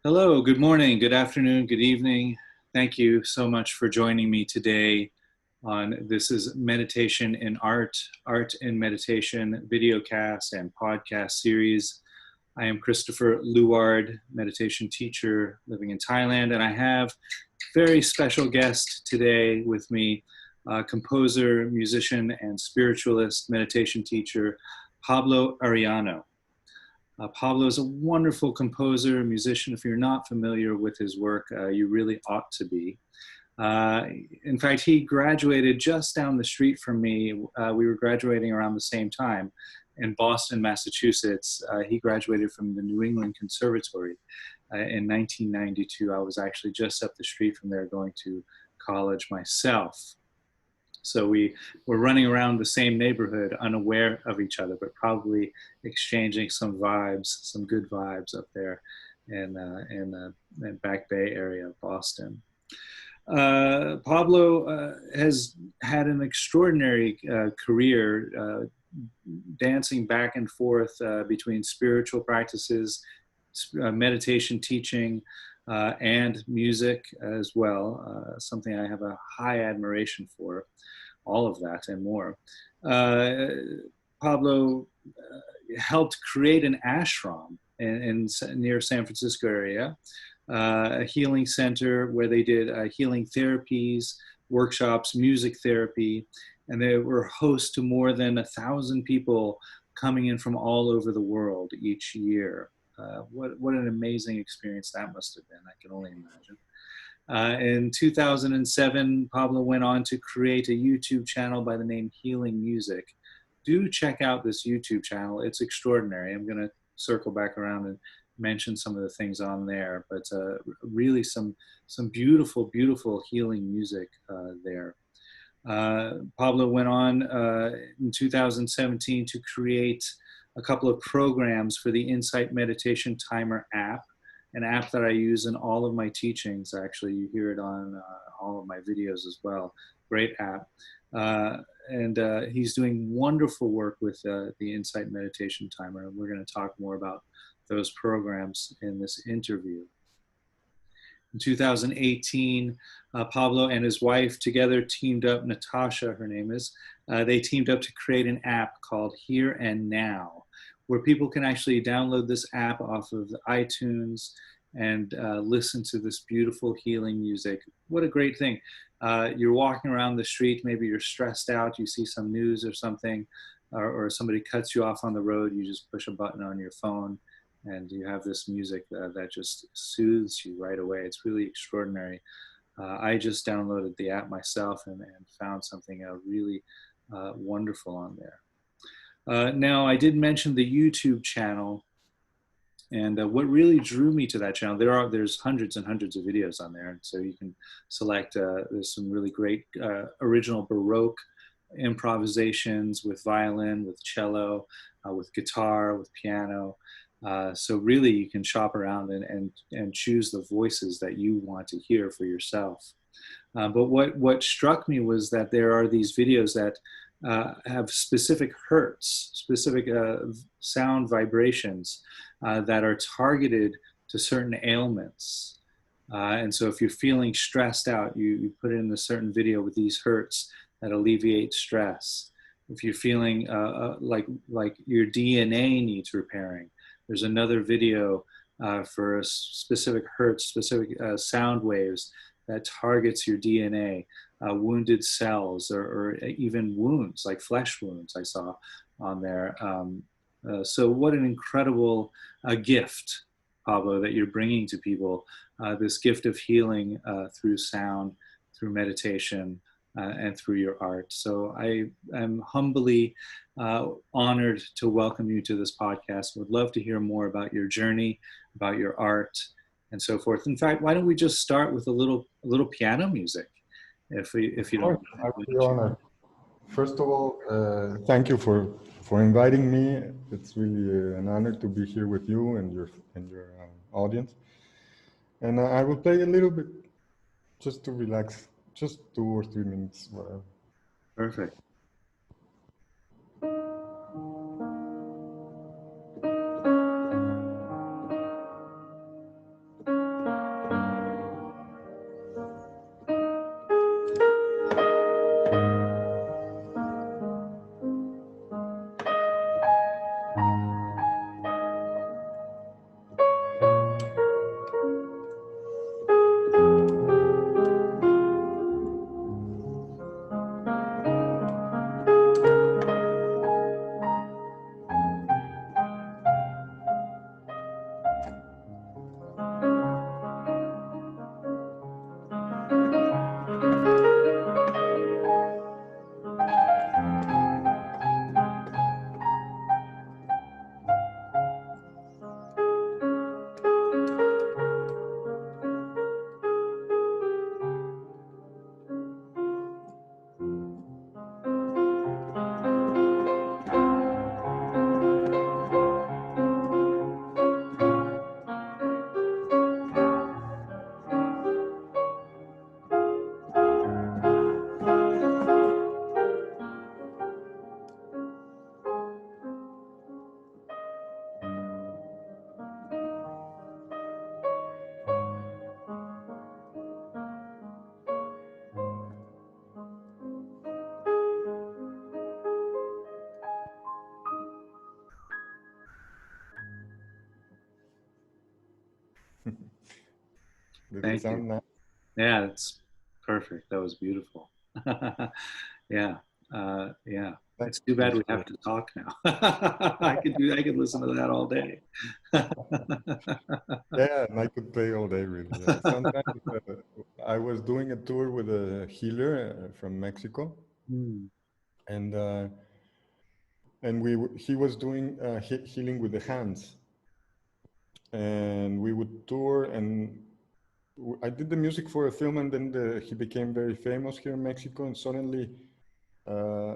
Hello, good morning, good afternoon, good evening. Thank you so much for joining me today on this is Meditation in Art, Art in Meditation videocast and podcast series. I am Christopher Luard, meditation teacher living in Thailand, and I have a very special guest today with me, composer, musician, and spiritualist meditation teacher, Pablo Arellano. Pablo is a wonderful composer, musician. If you're not familiar with his work, you really ought to be. Uh, in fact, he graduated just down the street from me. We were graduating around the same time in Boston, Massachusetts. He graduated from the New England Conservatory in 1992. I was actually just up the street from there going to college myself. So we were running around the same neighborhood, unaware of each other, but probably exchanging some vibes, some good vibes up there in the Back Bay area of Boston. Pablo has had an extraordinary career dancing back and forth between spiritual practices, meditation teaching, and music as well, something I have a high admiration for, all of that and more. Pablo helped create an ashram in near San Francisco area, a healing center where they did healing therapies, workshops, music therapy, and they were host to more than 1,000 people coming in from all over the world each year. What an amazing experience that must have been. I can only imagine. In 2007, Pablo went on to create a YouTube channel by the name Healing Music. Do check out this YouTube channel. It's extraordinary. I'm going to circle back around and mention some of the things on there, but really some beautiful, beautiful healing music there. Pablo went on in 2017 to create a couple of programs for the Insight Meditation Timer app, an app that I use in all of my teachings. Actually, you hear it on all of my videos as well. Great app. And he's doing wonderful work with the Insight Meditation Timer. And we're going to talk more about those programs in this interview. In 2018, Pablo and his wife together teamed up, Natasha, her name is, they teamed up to create an app called Here and Now, where people can actually download this app off of iTunes and listen to this beautiful healing music. What a great thing. You're walking around the street, maybe you're stressed out, you see some news or something, or somebody cuts you off on the road, you just push a button on your phone and you have this music that just soothes you right away. It's really extraordinary. I just downloaded the app myself and found something really wonderful on there. Now, I did mention the YouTube channel, and what really drew me to that channel, there's hundreds and hundreds of videos on there, and so you can select, there's some really great original Baroque improvisations with violin, with cello, with guitar, with piano. So really you can shop around and choose the voices that you want to hear for yourself. But what struck me was that there are these videos that have specific hertz, specific sound vibrations that are targeted to certain ailments. And so if you're feeling stressed out, you put in a certain video with these hertz that alleviate stress. If you're feeling like your DNA needs repairing, there's another video for a specific hertz, specific sound waves that targets your DNA, wounded cells, or even wounds, like flesh wounds I saw on there. So what an incredible gift, Pablo, that you're bringing to people, this gift of healing through sound, through meditation, and through your art. So I am humbly honored to welcome you to this podcast. Would love to hear more about your journey, about your art, and so forth. In fact, why don't we just start with a little piano music, if you don't mind. I'd be honored. First of all, thank you for inviting me. It's really an honor to be here with you and your audience. And I will play a little bit just to relax, just 2 or 3 minutes, whatever. Perfect. Did it Thank you. sound nice? Yeah, it's perfect. That was beautiful. Yeah, yeah. It's too bad Thanks we for have to talk now. I could listen to that all day. Yeah, and I could play all day, really. Yeah. Sometimes I was doing a tour with a healer from Mexico, Hmm. and he was doing healing with the hands, and we would tour, and I did the music for a film, and then he became very famous here in Mexico, and suddenly uh,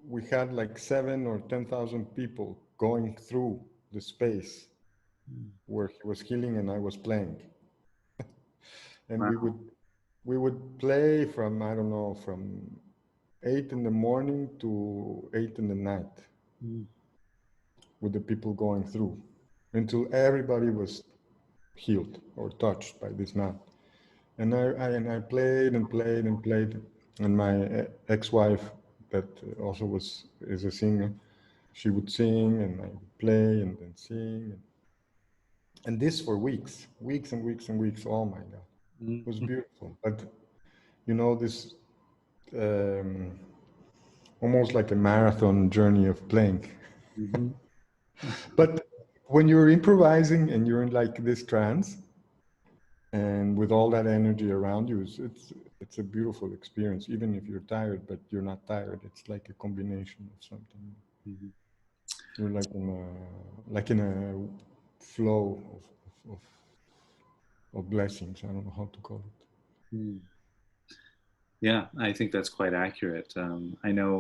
we had like 7 or 10,000 people going through the space where he was healing and I was playing, and Wow. we would play from, I don't know, from 8 in the morning to 8 in the night Hmm. with the people going through until everybody was healed or touched by this man. And I played and played and played. And my ex-wife, that also is a singer, she would sing and I would play and then sing. And this for weeks, weeks and weeks and weeks. Oh my God, it was Hmm. beautiful. But you know, this um, almost like a marathon journey of playing. Hmm. But when you're improvising and you're in like this trance and with all that energy around you, it's a beautiful experience. Even if you're tired, but you're not tired, it's like a combination of something. Hmm. You're like in a flow of blessings. I don't know how to call it. Hmm. Yeah, I think that's quite accurate. I know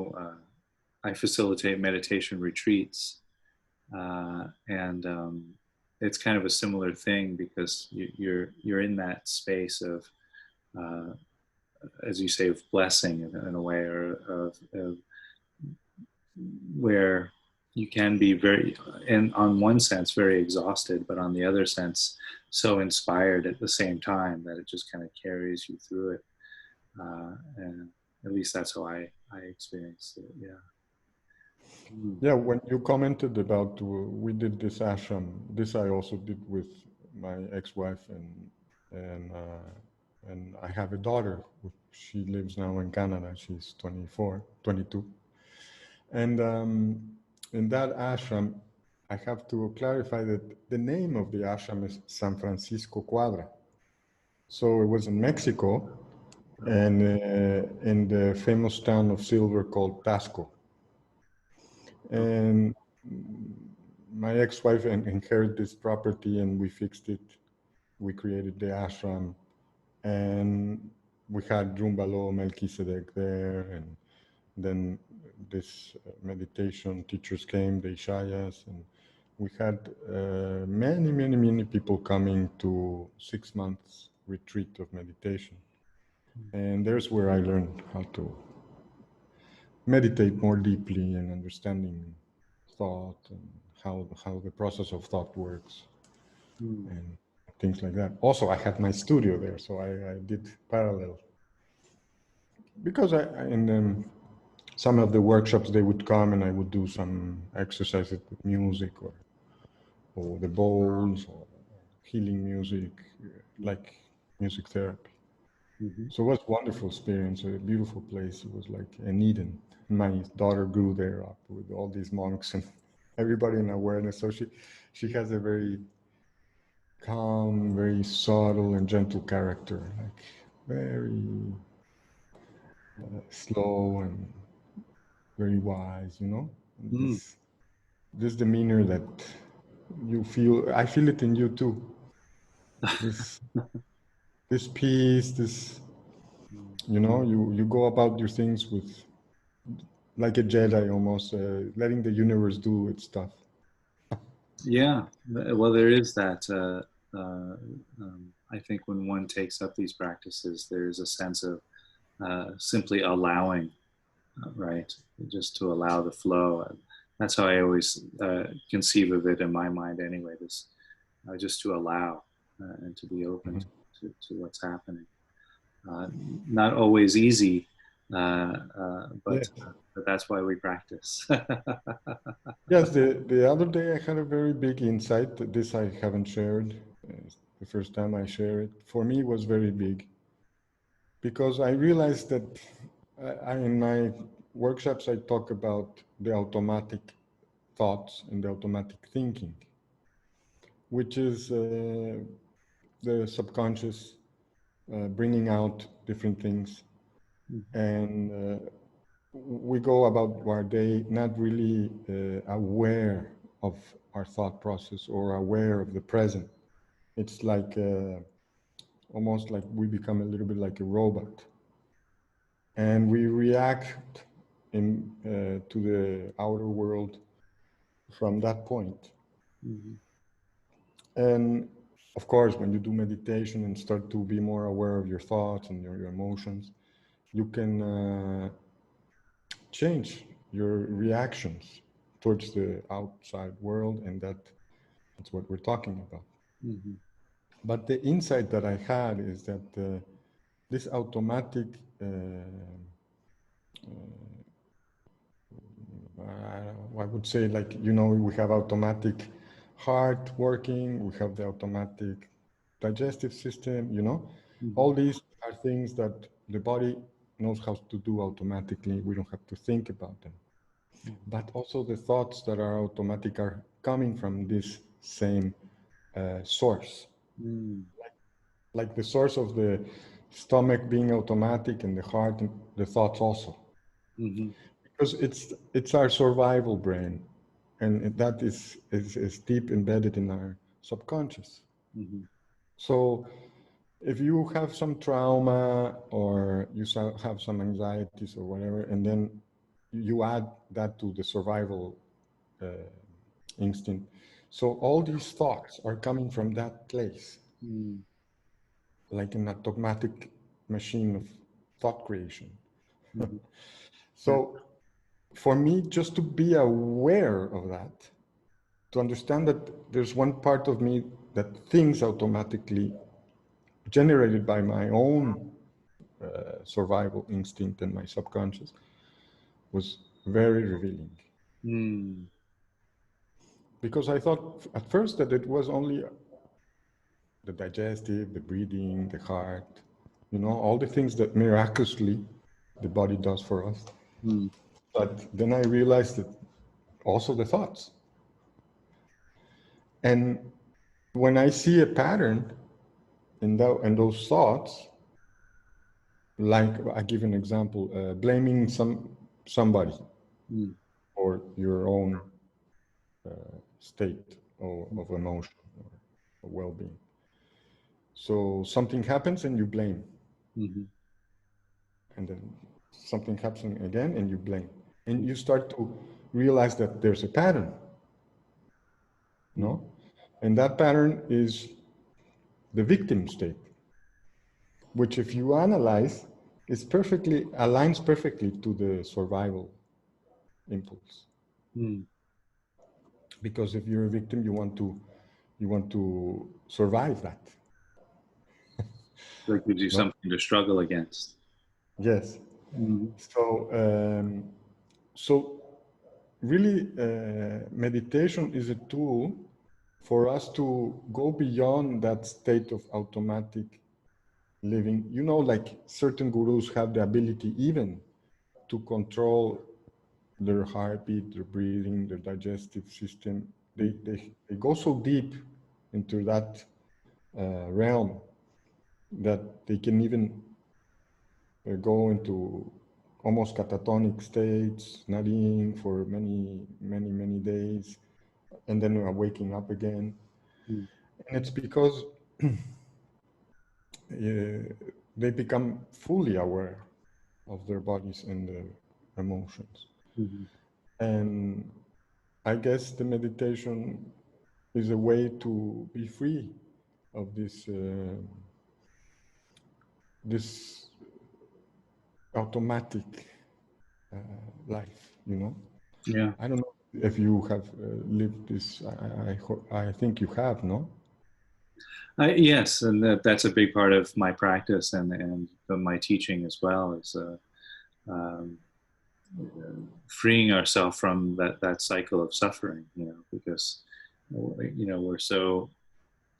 I facilitate meditation retreats, and it's kind of a similar thing because you're in that space of, uh, as you say, of blessing in a way, or of where you can be very, and on one sense, very exhausted, but on the other sense, so inspired at the same time that it just kind of carries you through it. And at least that's how I experienced it. Yeah. Mm. Yeah, when you commented about we did this ashram, this I also did with my ex-wife and I have a daughter. She lives now in Canada. She's 24, 22. And in that ashram, I have to clarify that the name of the ashram is San Francisco Cuadra. So it was in Mexico and in the famous town of silver called Tasco. And my ex-wife inherited this property and we fixed it. We created the ashram and we had Rumbalo Melchizedek there, and then this meditation teachers came, the Ishayas, and we had many people coming to 6 months retreat of meditation. And there's where I learned how to meditate more deeply and understanding thought and how the process of thought works Mm. and things like that. Also, I had my studio there, so I did parallel because in some of the workshops they would come and I would do some exercises with music or the bowls or healing music, like music therapy. Mhm. So it was a wonderful experience, a beautiful place. It was like an Eden. My daughter grew there up with all these monks and everybody in awareness. So she has a very calm, very subtle and gentle character, like very slow and very wise, you know? And Mm. this demeanor that you feel, I feel it in you too. This this peace, this, you know, you go about your things with like a Jedi almost, letting the universe do its stuff. Yeah. Well, there is that. I think when one takes up these practices, there's a sense of simply allowing, right? Just to allow the flow. That's how I always conceive of it in my mind, anyway. This just to allow and to be open Mhm. to what's happening. Not always easy, Yes. but that's why we practice. Yes, the other day I had a very big insight. This I haven't shared. the first time I share it, for me was very big, because I realized that in my workshops I talk about the automatic thoughts and the automatic thinking, which is the subconscious bringing out different things, and we go about our day not really aware of our thought process or aware of the present. It's like almost like we become a little bit like a robot, and we react to the outer world from that point. Mm-hmm. And of course, when you do meditation and start to be more aware of your thoughts and your emotions, you can change your reactions towards the outside world, and that's what we're talking about. Mm-hmm. But the insight that I had is that this automatic I would say, like, we have automatic heart working, we have the automatic digestive system, Mm-hmm. all these are things that the body knows how to do automatically. We don't have to think about them. But also the thoughts that are automatic are coming from this same source. Mm-hmm. Like the source of the stomach being automatic and the heart and the thoughts also. Mm-hmm. Because it's our survival brain, and that is deep embedded in our subconscious. Mm-hmm. So if you have some trauma or you have some anxieties or whatever, and then you add that to the survival uh, instinct, so all these thoughts are coming from that place, Mm-hmm. like an automatic machine of thought creation. Mm-hmm. Yeah. So for me, just to be aware of that, to understand that there's one part of me that thinks automatically, generated by my own survival instinct and my subconscious, was very revealing. Mm-hmm. Because I thought at first that it was only the digestive, the breathing, the heart, all the things that miraculously the body does for us. Mm-hmm. But then I realized that also the thoughts. And when I see a pattern in those thoughts, like I give an example, blaming somebody Mm-hmm. or your own state of emotion or well-being. So something happens and you blame, Mm-hmm. and then something happens again and you blame, and you start to realize that there's a pattern, no? And that pattern is the victim state, which, if you analyze, aligns perfectly to the survival impulse. Mm-hmm. Because if you're a victim, you want to survive that. So it gives you No? something to struggle against. Yes. Mm-hmm. So really, meditation is a tool for us to go beyond that state of automatic living. Like certain gurus have the ability even to control their heartbeat, their breathing, their digestive system. They go so deep into that realm that they can even go into almost catatonic states, not eating for many, many, many days, and then waking up again. Mm-hmm. And it's because they become fully aware of their bodies and their emotions. Mm-hmm. And I guess the meditation is a way to be free of this automatic life. Yeah. I don't know if you have lived this. I think you have, no? Yes, and that's a big part of my practice and my teaching as well, is um, freeing ourselves from that cycle of suffering. Because we're so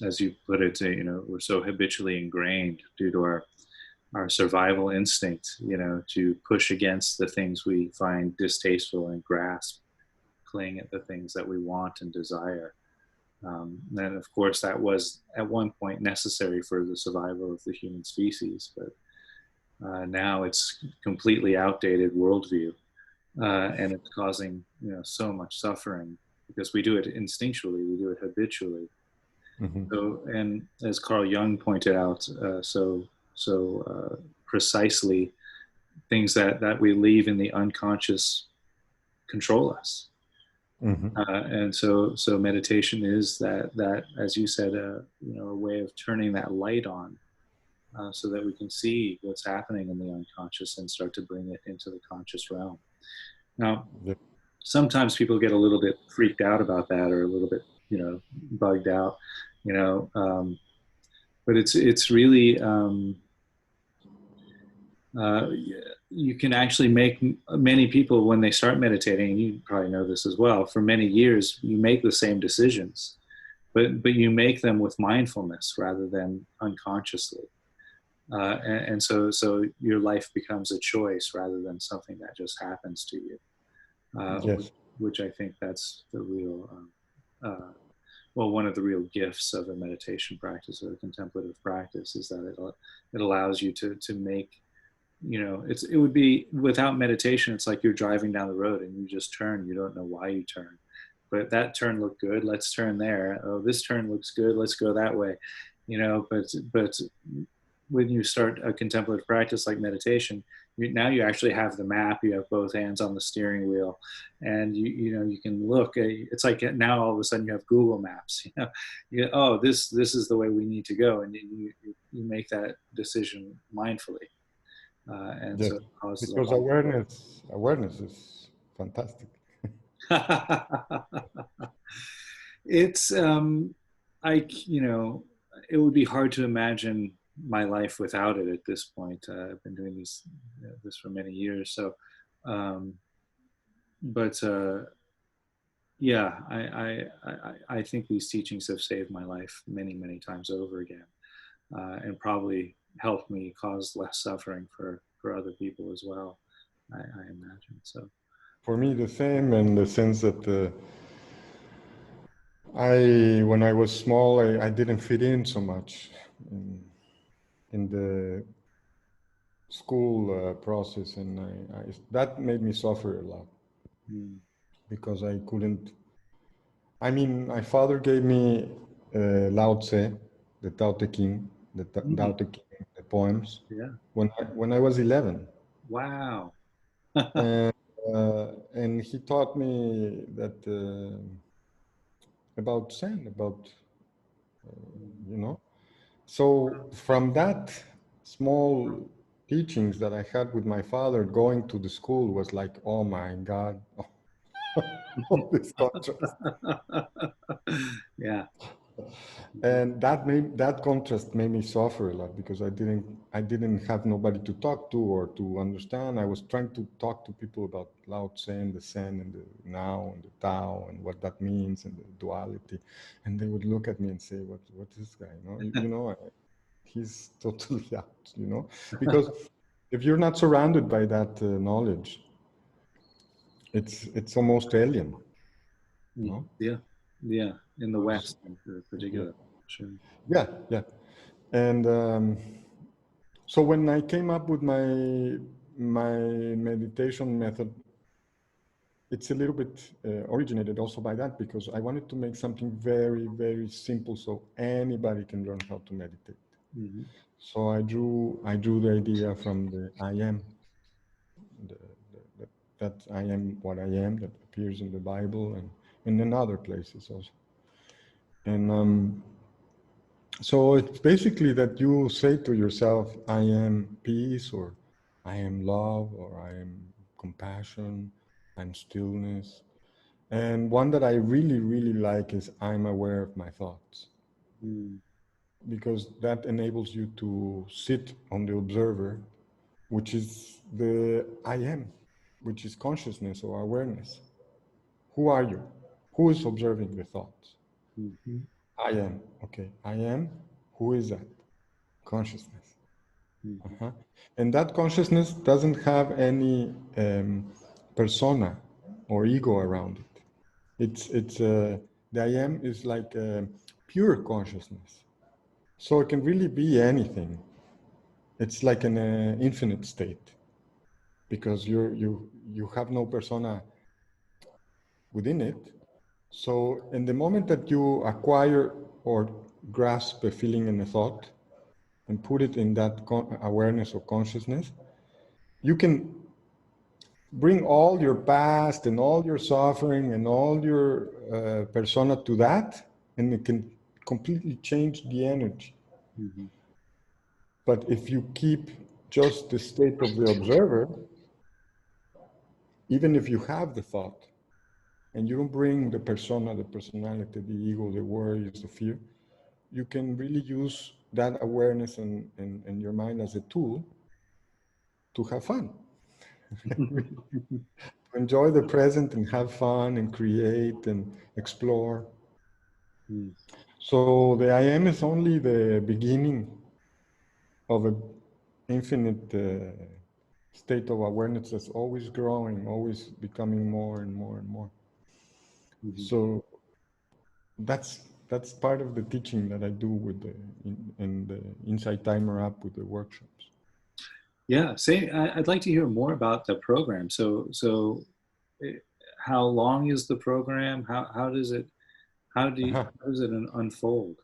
as you put it, we're so habitually ingrained due to our survival instinct, to push against the things we find distasteful and grasp, cling at the things that we want and desire. And of course, that was at one point necessary for the survival of the human species, but now it's completely outdated worldview, and it's causing so much suffering because we do it instinctually, we do it habitually. Mm-hmm. So, and as Carl Jung pointed out, precisely, things that we leave in the unconscious control us. Mm-hmm. And so meditation is that as you said, a way of turning that light on, so that we can see what's happening in the unconscious and start to bring it into the conscious realm. Now, Yeah. sometimes people get a little bit freaked out about that, or a little bit, bugged out, but it's really, uh, you can actually make many people, when they start meditating, and you probably know this as well, for many years you make the same decisions, but you make them with mindfulness rather than unconsciously. And so your life becomes a choice rather than something that just happens to you, Yes. which I think that's the real, one of the real gifts of a meditation practice or a contemplative practice, is that it allows you to make, it would be, without meditation, it's like you're driving down the road and you just turn, you don't know why you turn, but that turn looked good, let's turn there. Oh, this turn looks good, let's go that way. But when you start a contemplative practice like meditation, now you actually have the map, you have both hands on the steering wheel, and you can look. It's like now all of a sudden you have Google Maps. Oh, this is the way we need to go, and you make that decision mindfully, and Yes. so it causes Because awareness is fantastic. a lot. It's it would be hard to imagine my life without it at this point. I've been doing this for many years, so um, but yeah, I think these teachings have saved my life many times over again, and probably helped me cause less suffering for other people as well. I imagine so. For me, the same, in the sense that when I was small, I didn't fit in so much in the school process, and that made me suffer a lot Mm. because I couldn't. I mean, my father gave me Lao Tse, the Tao Te Ching, Tao Mm. Te Ching, the poems, Yeah. when I was 11, Wow. and and he taught me that about Zen, about you know. So from that small teachings that I had with my father, going to the school was like, oh my God, all this contrast. Yeah. And that contrast made me suffer a lot because I didn't have nobody to talk to or to understand. I was trying to talk to people about Lao Tse and the Zen and the Now and the Tao and what that means and the duality, and they would look at me and say, "What is this guy? He's totally out, because if you're not surrounded by that knowledge, it's almost alien, no? Yeah. Yeah. In the West, in Yeah, particular. Sure. yeah, yeah. And so when I came up with my meditation method, it's a little bit originated also by that, because I wanted to make something very simple so anybody can learn how to meditate. Mm-hmm. So I drew the idea from the I am, the, that I am what I am, that appears in the Bible and in other places also. And so it's basically that you say to yourself, I am peace, or I am love, or I am compassion, I'm stillness. And one that I really like is I'm aware of my thoughts, Mm. because that enables you to sit on the observer, which is the I am, which is consciousness or awareness. Who are you? Who is observing the thoughts? Mm-hmm. I am. Okay. I am. Who is that? Consciousness. Mm-hmm. And that consciousness doesn't have any persona or ego around it. The I am is like pure consciousness. So it can really be anything. It's like an infinite state because you have no persona within it. So in the moment that you acquire or grasp a feeling and a thought and put it in that awareness or consciousness, you can bring all your past and all your suffering and all your persona to that, and it can completely change the energy. Mm-hmm. But if you keep just the state of the observer, even if you have the thought, and you don't bring the persona, the personality, the ego, the worries, the fear, you can really use that awareness and your mind as a tool to have fun. Enjoy the present and have fun and create and explore. Mm. So the I am is only the beginning of an infinite state of awareness that's always growing, always becoming more and more and more. Mm-hmm. So that's part of the teaching that I do with in the Insight Timer app with the workshops. Yeah, I'd like to hear more about the program. So, how long is the program? How does it Uh-huh. how does it unfold?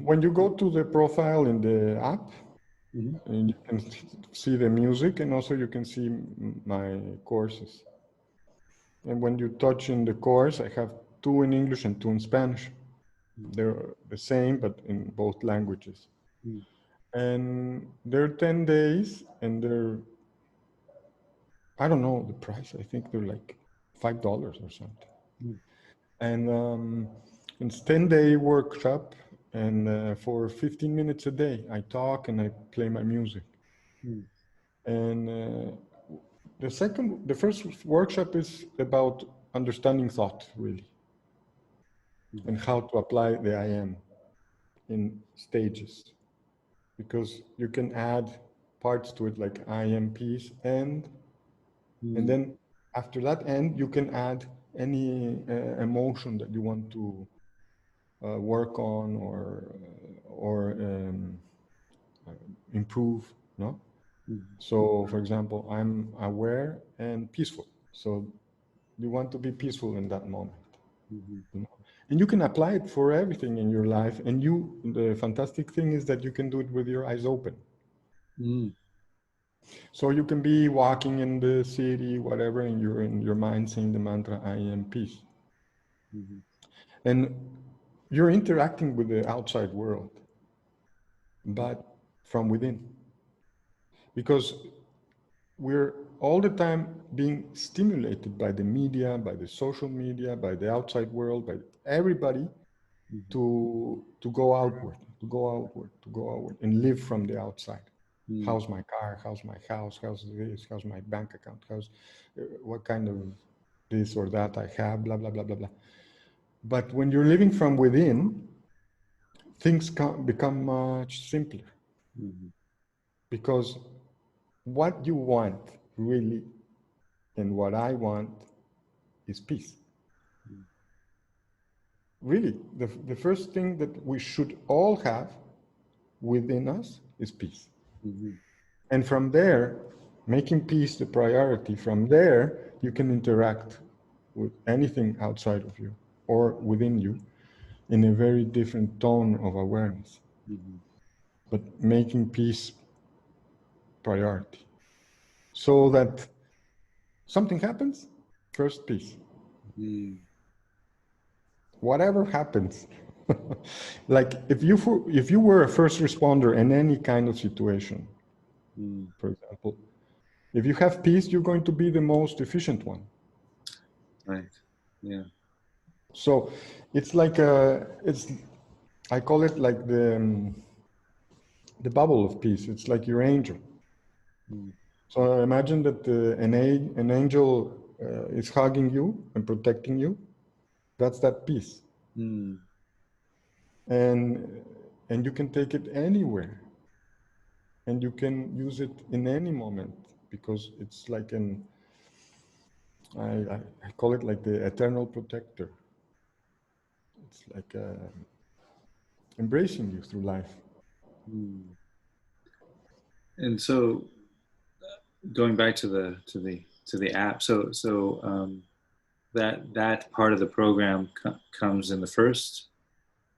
When you go to the profile in the app, Mm-hmm. and you can see the music, and also you can see my courses. And when you touch in the course, I have 2 in English and 2 in Spanish. They're the same, but in both languages. Mm-hmm. And they're 10 days, and I don't know the price. I think they're like $5 or something. And it's 10-day workshop, and for 15 minutes a day, I talk and I play my music. Mm-hmm. And the first workshop is about understanding thought, really, and how to apply the I am in stages, because you can add parts to it like I am peace, and then after that end, you can add any emotion that you want to work on or improve, no? Mm-hmm. So, for example, I'm aware and peaceful. So you want to be peaceful in that moment. Mm-hmm. You know? And you can apply it for everything in your life. And the fantastic thing is that you can do it with your eyes open. Mm-hmm. So you can be walking in the city, whatever, and you're in your mind saying the mantra, I am peace. Mm-hmm. And you're interacting with the outside world, but from within. Because we're all the time being stimulated by the media, by the social media, by the outside world, by everybody to go outward, to go outward, to go outward, and live from the outside. Mm-hmm. How's my car? How's my house? How's this? How's my bank account? What kind of this or that I have? Blah blah blah blah blah. But when you're living from within, things become much simpler Mm-hmm. because what you want really and what I want is peace. Really, the first thing that we should all have within us is peace. Mm-hmm. And from there, making peace the priority, from there, you can interact with anything outside of you or within you in a very different tone of awareness. Mm-hmm. But making peace priority. So that something happens, first peace. Mm-hmm. Whatever happens. Like if you were a first responder in any kind of situation, for example, if you have peace, you're going to be the most efficient one. Right. Yeah. So it's like I call it like the bubble of peace. It's like your angel. Mm-hmm. So imagine that an angel is hugging you and protecting you. That's that peace. Mm-hmm. and you can take it anywhere, and you can use it in any moment, because it's like I call it like the eternal protector. It's like embracing you through life. Mm. And so, going back to the app, that part of the program comes in the first,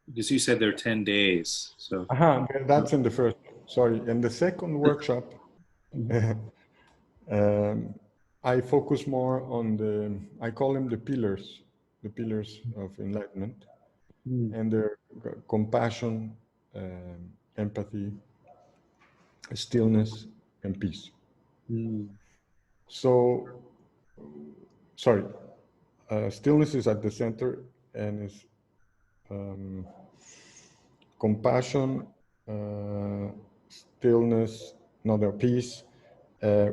because you said there are 10 days. So That's in the first. Sorry, in the second workshop, I focus more on I call them the pillars of enlightenment, Mm. and they're compassion, empathy, stillness, and peace. Mm. So, sorry, stillness is at the center, and is compassion, stillness, another peace,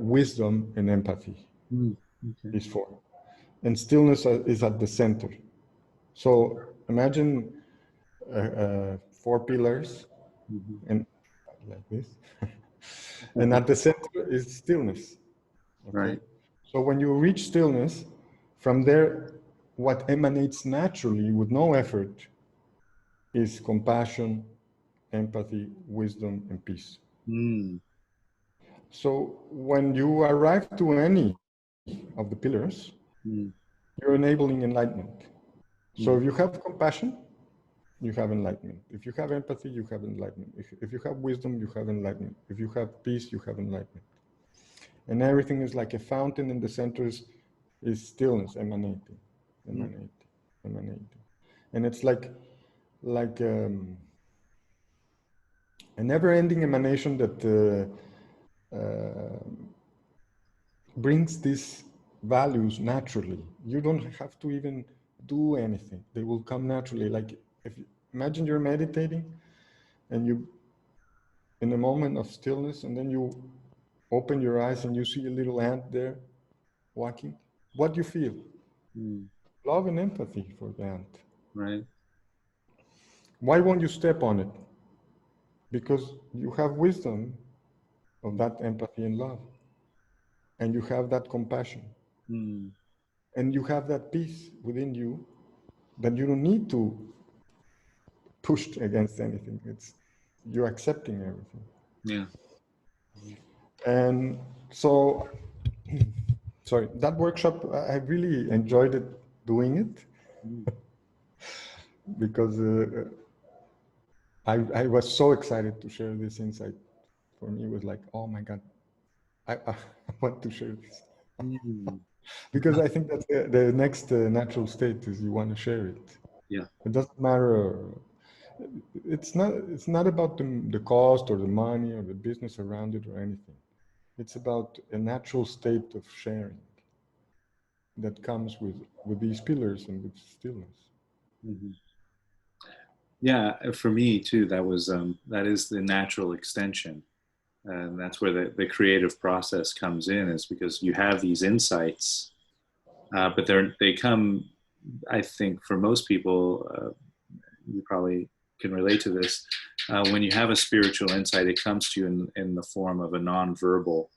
wisdom, and empathy. Mm. Okay. These four. And stillness is at the center. So imagine four pillars, Mm-hmm. and like this. And at the center is stillness. Okay. Right. So when you reach stillness, from there, what emanates naturally with no effort is compassion, empathy, wisdom, and peace. Mm. So when you arrive to any of the pillars, Mm. you're enabling enlightenment. So Mm. if you have compassion, you have enlightenment. If you have empathy, you have enlightenment. If you have wisdom, you have enlightenment. If you have peace, you have enlightenment. And everything is like a fountain in the center is stillness, emanating, Mm. emanating, emanating. And it's like a never-ending emanation that brings these values naturally. You don't have to even do anything. They will come naturally. Like if you imagine you're meditating and you in a moment of stillness, and then you open your eyes and you see a little ant there walking. What do you feel? Mm. Love and empathy for the ant. Right. Why won't you step on it? Because you have wisdom of that empathy and love, and you have that compassion, Mm. and you have that peace within you that you don't need to push against anything. It's you're accepting everything. Yeah. And so, sorry, that workshop, I really enjoyed it doing it, Mm. because I was so excited to share this insight. For me, it was like, oh my God, I want to share this. Mm. Because I think that's the next natural state is you want to share it. Yeah. It doesn't matter. It's not about the cost or the money or the business around it or anything. It's about a natural state of sharing that comes with these pillars and with stillness. Mm-hmm. Yeah. For me too, that is the natural extension, and that's where the creative process comes in, is because you have these insights, but they come, I think, for most people, you probably can relate to this. When you have a spiritual insight, it comes to you in the form of a nonverbal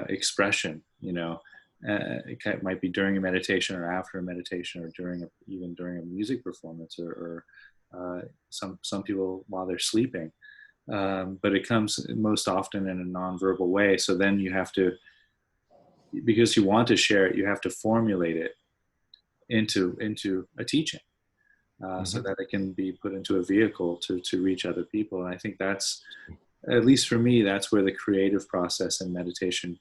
expression. It might be during a meditation or after a meditation, or even during a music performance, or some people while they're sleeping. But it comes most often in a nonverbal way. So then you have to, because you want to share it, you have to formulate it into a teaching, so Mm-hmm. that it can be put into a vehicle to reach other people. And I think that's, at least for me, that's where the creative process and meditation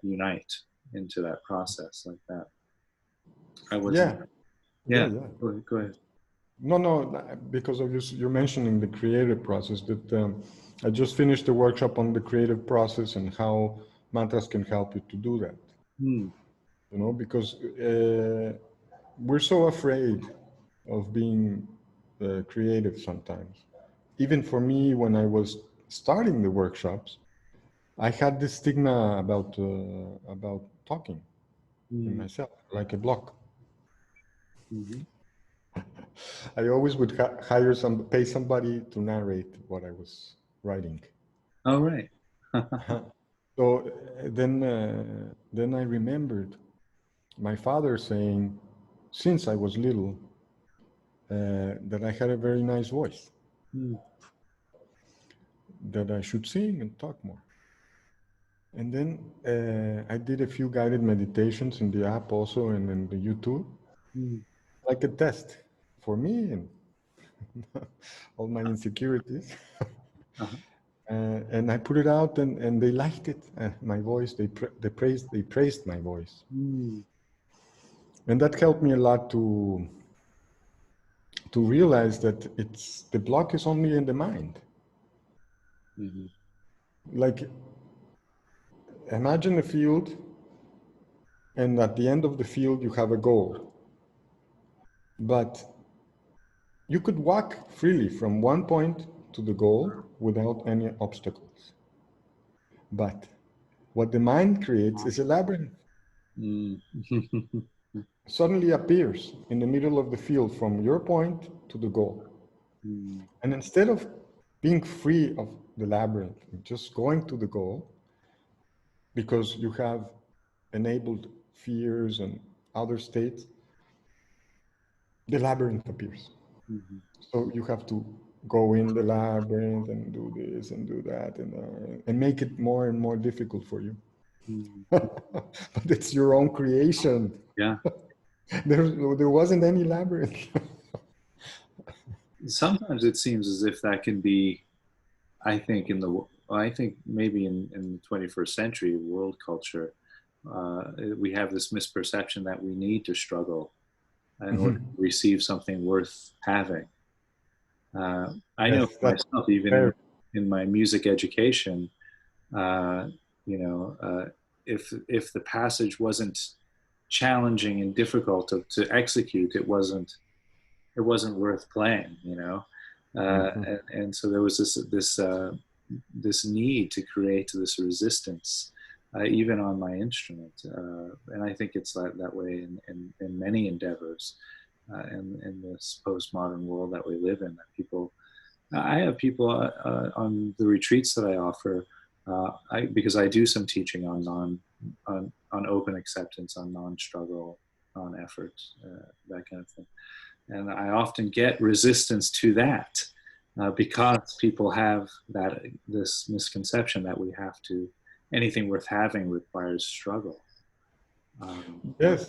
unite into that process like that. I wasn't. Yeah, yeah, Yeah. yeah. Go ahead. No, because of you're mentioning the creative process. That I just finished the workshop on the creative process and how mantras can help you to do that. Hmm. Because we're so afraid of being creative sometimes. Even for me, when I was starting the workshops, I had this stigma about talking in Hmm. myself, like a block. Hmm. I always would hire pay somebody to narrate what I was writing. Oh, right. So then I remembered my father saying, since I was little, that I had a very nice voice, that I should sing and talk more. And then I did a few guided meditations in the app also and in the YouTube, like a test for me and all my insecurities. Uh-huh. And I put it out, and they liked it. My voice, they praised my voice, and that helped me a lot to realize that the block is only in the mind. Like, imagine a field, and at the end of the field you have a goal, but you could walk freely from one point to the goal without any obstacles. But what the mind creates is a labyrinth. Suddenly appears in the middle of the field from your point to the goal. And instead of being free of the labyrinth and just going to the goal, because you have enabled fears and other states, the labyrinth appears. So you have to go in the labyrinth and do this and do that and make it more and more difficult for you. But it's your own creation. Yeah. There wasn't any labyrinth. Sometimes it seems as if that can be, I think maybe in the 21st century world culture, we have this misperception that we need to struggle in order to receive something worth having. I know for myself, even in my music education, if the passage wasn't challenging and difficult to execute, it wasn't worth playing, and so there was this need to create this resistance, even on my instrument, and I think it's that way in many endeavors, in this postmodern world that we live in. That I have people on the retreats that I offer, because I do some teaching on open acceptance, on non-struggle, non-effort, that kind of thing. And I often get resistance to that, because people have this misconception that anything worth having requires struggle. Yes,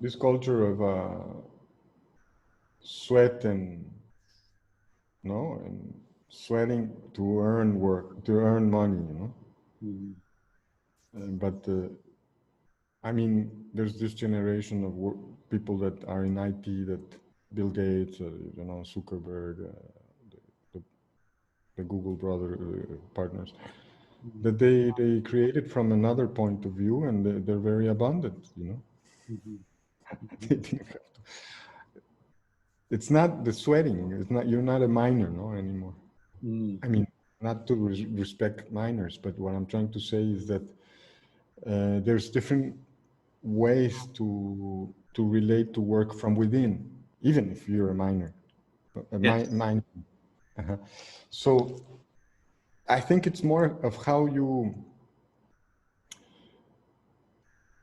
this culture of sweat and sweating to earn money, but I mean, there's this generation of people that are in IT, that Bill Gates, Zuckerberg, the Google brother partners, that they created from another point of view, and they're very abundant, They didn't have to. It's not the sweating. It's not, you're not a miner, anymore. I mean, not to respect miners, but what I'm trying to say is that there's different ways to relate to work from within, even if you're a miner. Yes. So I think it's more of how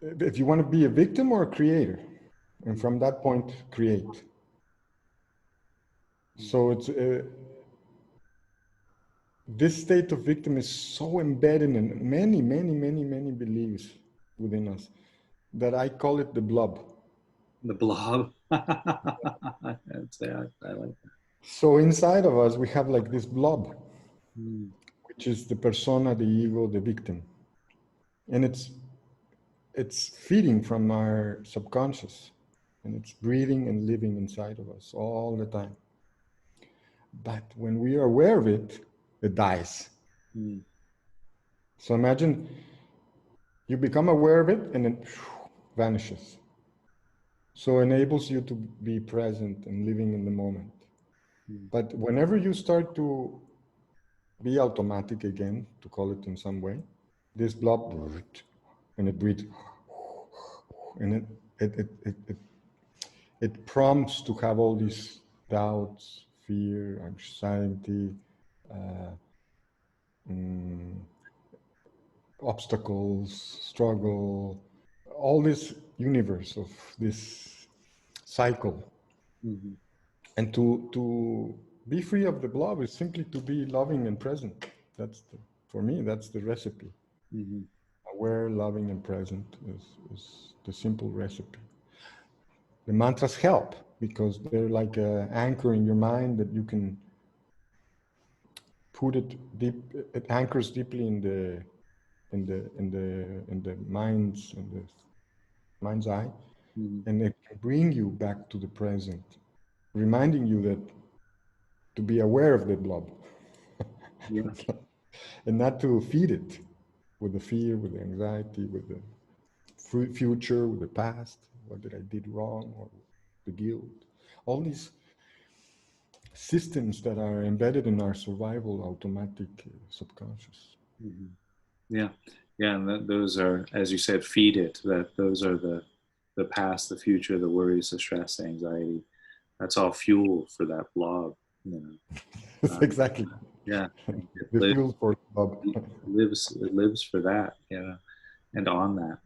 if you want to be a victim or a creator, and from that point create. So it's this state of victim is so embedded in many, many, many, many beliefs within us that I call it the blob. The blob. I'd say I like that. So inside of us, we have like this blob, which is the persona, the ego, the victim. And it's feeding from our subconscious, and it's breathing and living inside of us all the time. But when we are aware of it, it dies. So imagine you become aware of it and it vanishes. So it enables you to be present and living in the moment. But whenever you start to be automatic again, to call it in some way, this blob, and it breathes, and it prompts to have all these doubts, fear, anxiety, uh, mm, obstacles, struggle, all this universe of this cycle. Mm-hmm. And to be free of the blob is simply to be loving and present. For me, that's the recipe. Mm-hmm. Aware, loving, and present is the simple recipe. The mantras help because they're like an anchor in your mind that you can put it deep. It anchors deeply in the mind's eye, Mm-hmm. and it can bring you back to the present, reminding you that to be aware of the blob, Yeah. and not to feed it with the fear, with the anxiety, with the future, with the past, what did I did wrong, or the guilt, all these systems that are embedded in our survival automatic subconscious. Mm-hmm. Yeah. Yeah. And those are, as you said, feed it. That those are the past, the future, the worries, the stress, the anxiety. That's all fuel for that blob. You know. Exactly. Yeah. And The fuel for love. it lives for that. Yeah. And on that.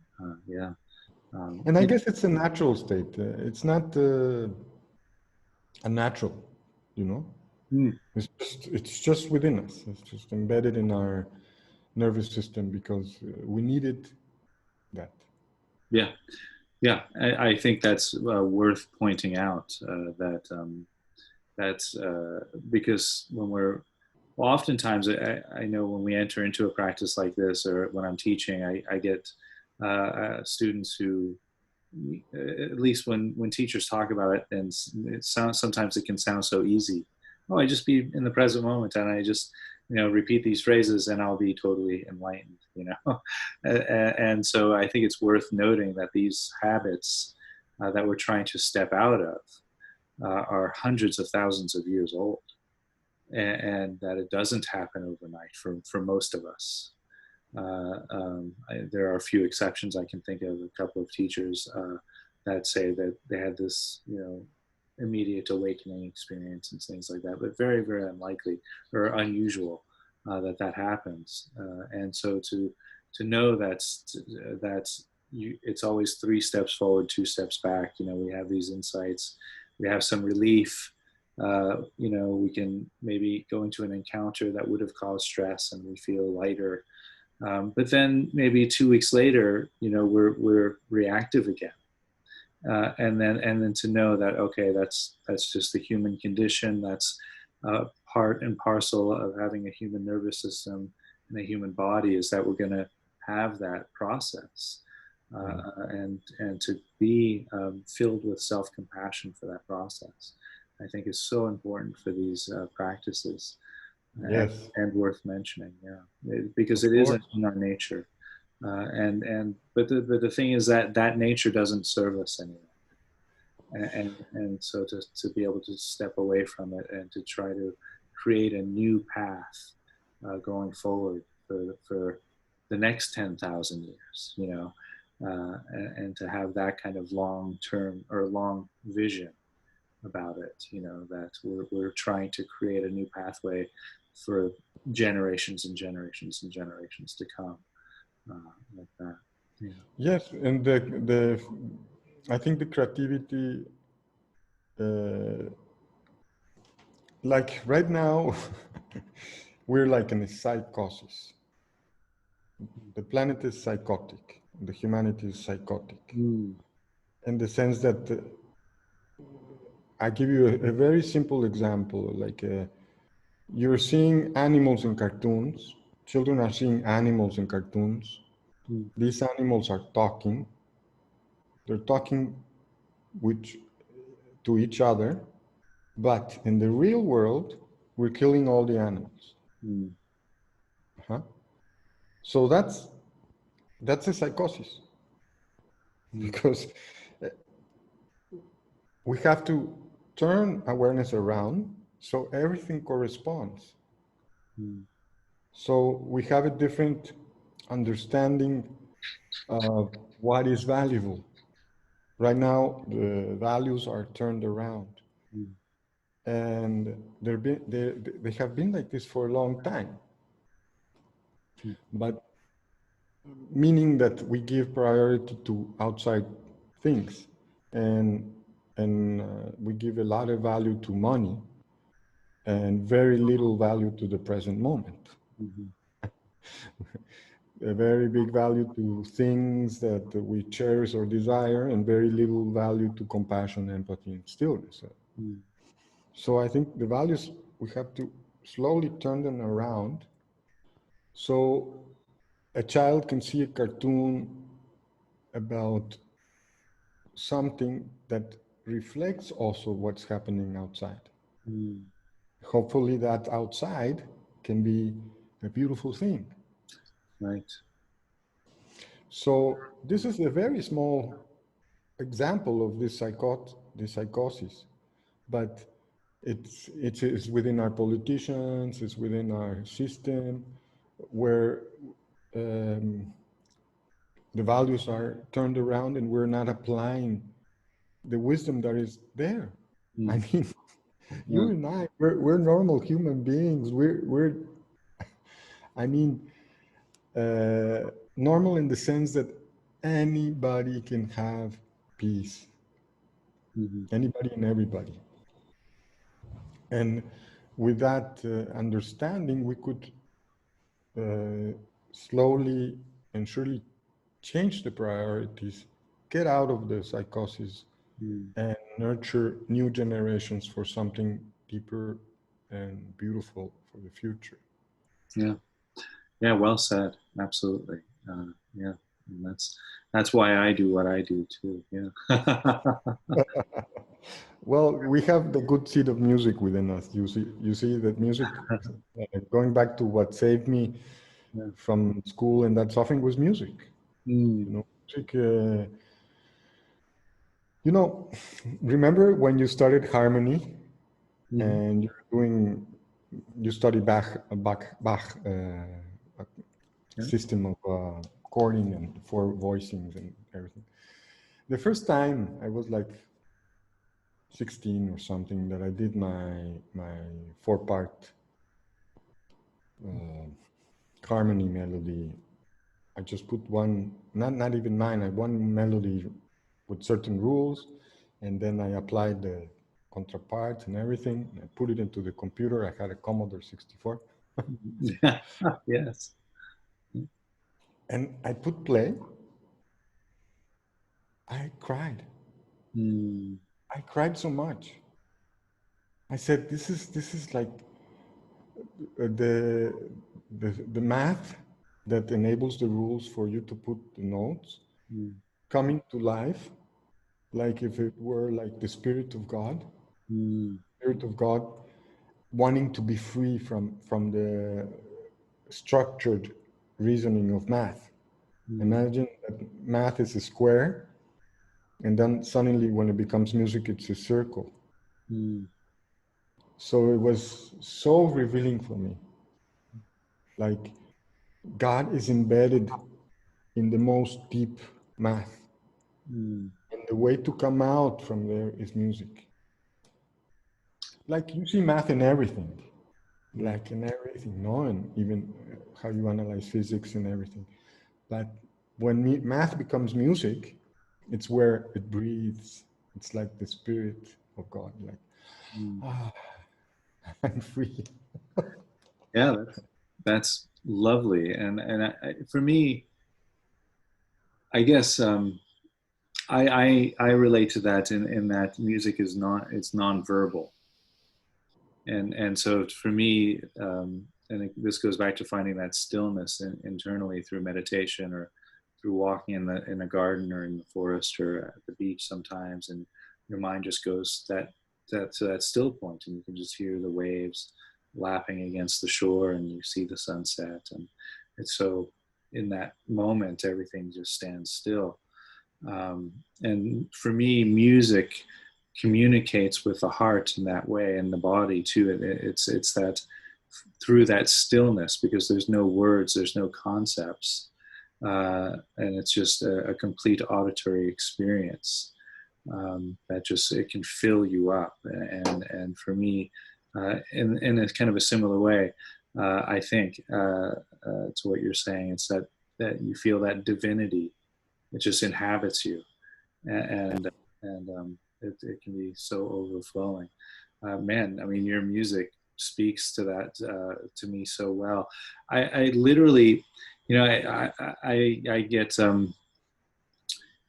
Yeah. And I Yeah. guess it's a natural state. It's not unnatural, you know. Mm. It's just within us. It's just embedded in our nervous system because we needed that. Yeah. Yeah. I think that's worth pointing out that that's because when we're well, oftentimes I know when we enter into a practice like this or when I'm teaching, I get students who at least when teachers talk about it, and it sounds sometimes it can sound so easy. Oh, I just be in the present moment, and I just repeat these phrases, and I'll be totally enlightened. And so I think it's worth noting that these habits that we're trying to step out of are hundreds of thousands of years old, and that it doesn't happen overnight for most of us. There are a few exceptions. I can think of a couple of teachers that say that they had this, immediate awakening experience and things like that, but very, very unlikely or unusual that happens. And so to know that's it's always 3 steps forward, 2 steps back. We have these insights, we have some relief. We can maybe go into an encounter that would have caused stress, and we feel lighter. But then maybe 2 weeks later, we're reactive again, and then to know that okay, that's just the human condition. That's part and parcel of having a human nervous system and a human body, is that we're going to have that process, and to be filled with self-compassion for that process, I think is so important for these practices. and, Yes, and worth mentioning, because of it is course. in our nature, but the thing is that nature doesn't serve us anymore, and so to be able to step away from it and to try to create a new path going forward for the next 10,000 years, and to have that kind of long term or long vision about it, that we're trying to create a new pathway for generations and generations and generations to come, like that. Yeah. Yes, and the I think the creativity, uh, like right now, we're like in a psychosis. The planet is psychotic. The humanity is psychotic, Mm. in the sense that I give you a very simple example. Like you're seeing animals in cartoons. Children are seeing animals in cartoons. Mm. These animals are talking. They're talking with, to each other. But in the real world, we're killing all the animals. Mm. Uh-huh. So that's a psychosis Mm. because we have to turn awareness around so everything corresponds. Mm. So we have a different understanding of what is valuable. right now the values are turned around, mm, and they have been like this for a long time, mm, but meaning that we give priority to outside things, and we give a lot of value to money and very little value to the present moment. mhm, A very big value to things that we cherish or desire, and very little value to compassion, empathy, and stillness. mm, So I think the values, we have to slowly turn them around. So a child can see a cartoon about something that reflects also what's happening outside. mm. Hopefully that outside can be a beautiful thing. Right. So this is a very small example of this psychosis, but it's within our politicians, it's within our system, where um, the values are turned around and we're not applying the wisdom that is there. I Mm, mean, yeah. you and I, we're normal human beings. We're I mean, normal in the sense that anybody can have peace, Mhm, anybody and everybody. And with that understanding, we could uh, slowly and surely change the priorities, get out of the psychosis, mm. and nurture new generations for something deeper and beautiful for the future. Yeah. Yeah. Well said. Absolutely. Yeah. And that's why I do what I do too. Yeah. Well, we have the good seed of music within us. You see that music, going back to what saved me Yeah. from school and that suffering was music. Mm, Music. You know, remember when you started harmony mhm. and you studied Bach Yeah. system of chording and four voicings and everything. The first time I was like 16 or something that I did my 4-part uh, harmony melody. I just put one, not even mine, I one melody with certain rules, and then I applied the contraparts and everything. And I put it into the computer. I had a Commodore 64, Yeah. Yes. and I put play. I cried. Mm, I cried so much. I said, "This is like the math that enables the rules for you to put the notes mm, coming to life, like if it were like the mm, spirit of God, wanting to be free from the structured reasoning of math. mm, Imagine that math is a square, and then suddenly when it becomes music, it's a circle. mm, So it was so revealing for me. Like God is embedded in the most deep math. mm, And the way to come out from there is music. Like you see math in everything, mm, like in everything, no? And even how you analyze physics and everything. But when math becomes music, it's where it breathes. It's like the spirit of God, like, mm. ah, I'm free. Yeah. That's lovely. For me, I guess I relate to that in that music is not it's nonverbal, and so for me, this goes back to finding that stillness internally through meditation or through walking in a garden or in the forest or at the beach sometimes, and your mind just goes that to that still point, and you can just hear the waves lapping against the shore, and you see the sunset, and it's so in that moment everything just stands still. And for me, music communicates with the heart in that way, and the body too. It's that through that stillness, because there's no words, there's no concepts, and it's just a complete auditory experience. that just, it can fill you up. And for me, in a kind of a similar way, I think, to what you're saying, it's that you feel that divinity, it just inhabits you, and it can be so overflowing. Man, I mean, your music speaks to that, to me so well. I literally, I get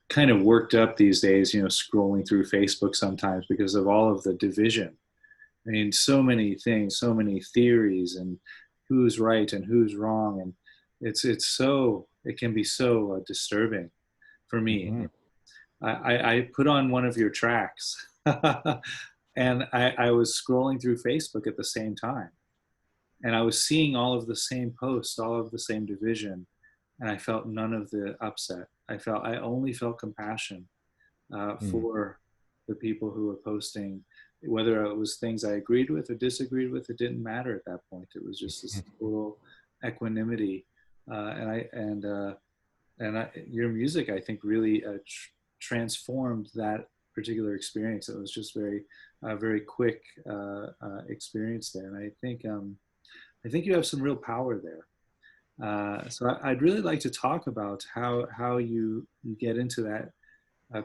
kind of worked up these days, scrolling through Facebook sometimes because of all of the division. I mean, so many things, so many theories, and who's right and who's wrong, and it can be so disturbing for me. Mm-hmm. I put on one of your tracks, and I was scrolling through Facebook at the same time, and I was seeing all of the same posts, all of the same division, and I felt none of the upset. I only felt compassion, Mm. for the people who were posting, whether it was things I agreed with or disagreed with. It didn't matter at that point. It was just this total equanimity, and your music, I think, really transformed that particular experience. It was just very quick experience there, and I think you have some real power there. So I'd really like to talk about how you get into that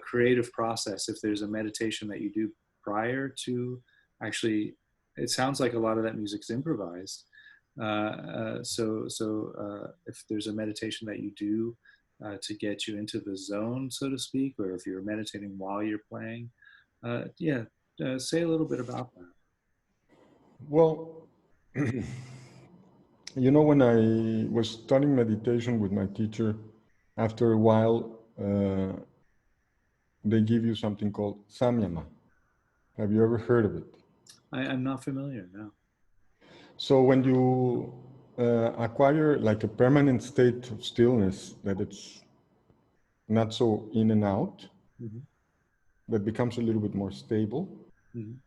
creative process. If there's a meditation that you do prior to, actually, it sounds like a lot of that music's improvised. So if there's a meditation that you do to get you into the zone, so to speak, or if you're meditating while you're playing, yeah, say a little bit about that. Well, when I was studying meditation with my teacher, after a while, they give you something called samyama. Have you ever heard of it? I'm not familiar. No. So when you acquire like a permanent state of stillness, that it's not so in and out, Mm-hmm. that becomes a little bit more stable, Mm-hmm.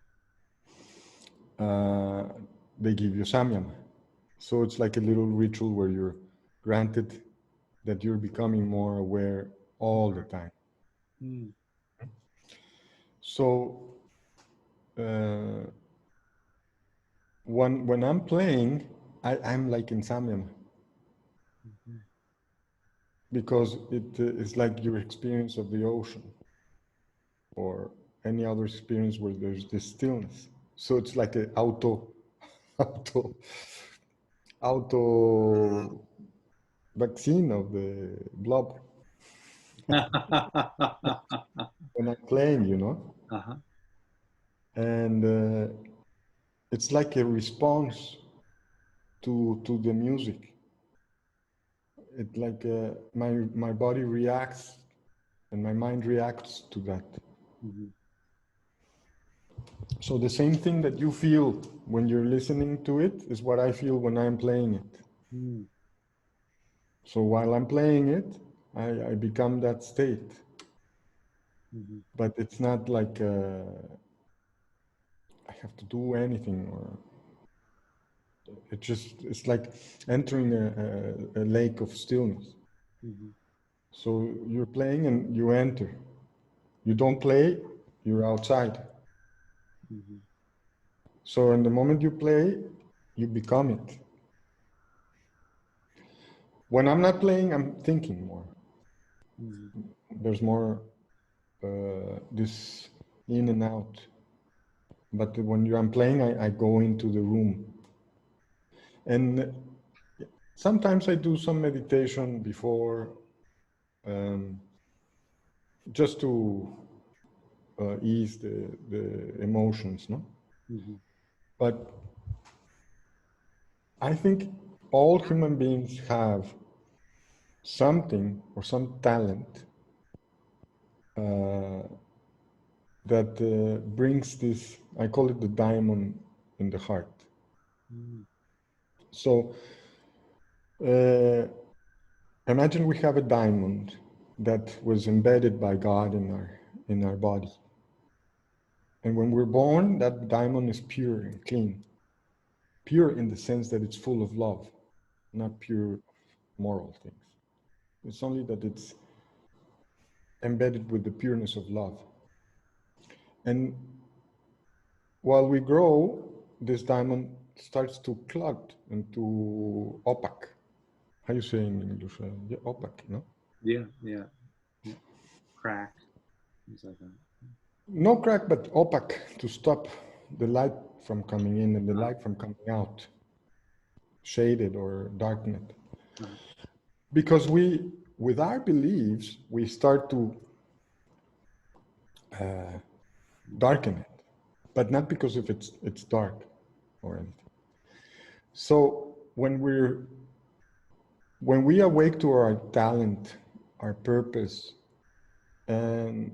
uh, they give you samyama. So it's like a little ritual where you're granted that you're becoming more aware all the time. Mm-hmm. So when I'm playing, I'm like in samyama because it is like your experience of the ocean or any other experience where there's this stillness. So it's like an auto, auto vaccine of the blob when I'm playing. Uh-huh. And it's like a response to the music. It like my body reacts and my mind reacts to that. Mm-hmm. So the same thing that you feel when you're listening to it is what I feel when I'm playing it. Mm-hmm. So while I'm playing it, I become that state. Mm-hmm. But it's not like I have to do anything, or it's like entering a lake of stillness. Mm-hmm. So you're playing and you enter. You don't play, you're outside. Mm-hmm. So in the moment you play, you become it. When I'm not playing, I'm thinking more. Mm-hmm. There's more this in and out. But when I'm playing, I go into the room. And sometimes I do some meditation before, um, just to ease the emotions, no? Mm-hmm. But I think all human beings have something or some talent uh, that brings this, I call it the diamond in the heart. Mm-hmm. So uh, imagine we have a diamond that was embedded by God in our body. And when we're born, that diamond is pure and clean. Pure in the sense that it's full of love, not pure moral things. It's only that it's embedded with the pureness of love. And while we grow, this diamond starts to clot and to opaque. How you say in English? Yeah, opaque, no? Yeah, yeah, yeah. Crack, things like that. No crack, but opaque, to stop the light from coming in and the light from coming out, shaded or darkened. Because we, with our beliefs, we start to darken it, but not because if it's dark or anything. So when we awake to our talent, our purpose, and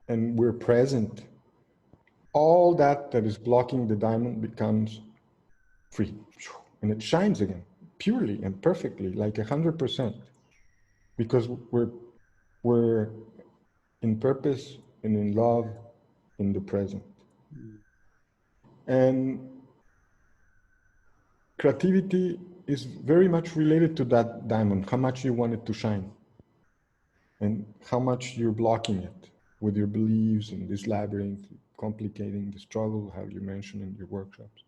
we're present, all that is blocking the diamond becomes free, and it shines again, purely and perfectly, like 100%, because we're in purpose and in love in the present. And creativity is very much related to that diamond, how much you want it to shine and how much you're blocking it with your beliefs in this labyrinth, complicating the struggle, how you mentioned in your workshops.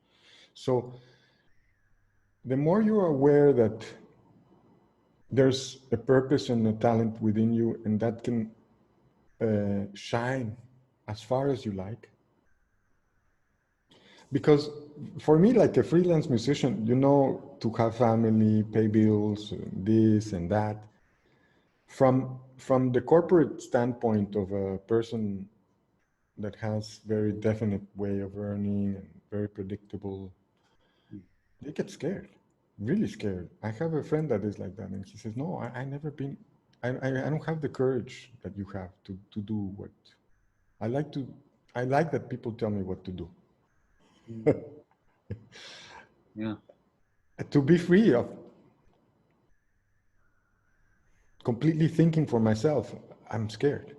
So the more you're aware that there's a purpose and a talent within you, and that can shine as far as you like. Because for me, like a freelance musician, to have family, pay bills, this and that. From the corporate standpoint of a person that has very definite way of earning and very predictable, they get scared, really scared. I have a friend that is like that, and he says, "No, I never been. I don't have the courage that you have to do what I like to. I like that people tell me what to do. Yeah. To be free of completely thinking for myself. I'm scared.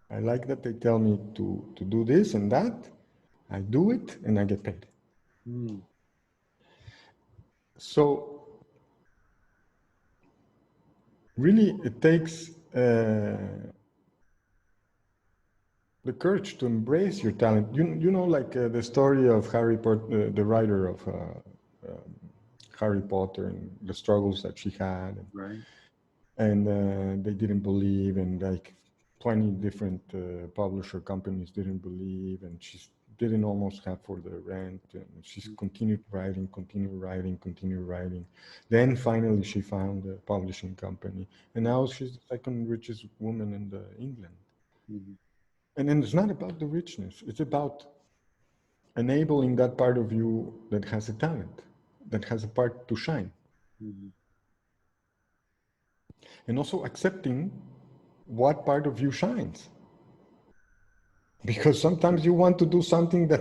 I like that they tell me to do this and that. I do it and I get paid. Mm. So really, it takes the courage to embrace your talent. Like the story of Harry Potter, the writer of Harry Potter, and the struggles that she had, Right. and they didn't believe, and like 20 different publisher companies didn't believe, and she didn't almost have for the rent, and she's continued writing, continue writing. Then finally she found a publishing company, and now she's the second richest woman in England. Mm-hmm. And then it's not about the richness, it's about enabling that part of you that has a talent, that has a part to shine. Mm-hmm. And also accepting what part of you shines. Because sometimes you want to do something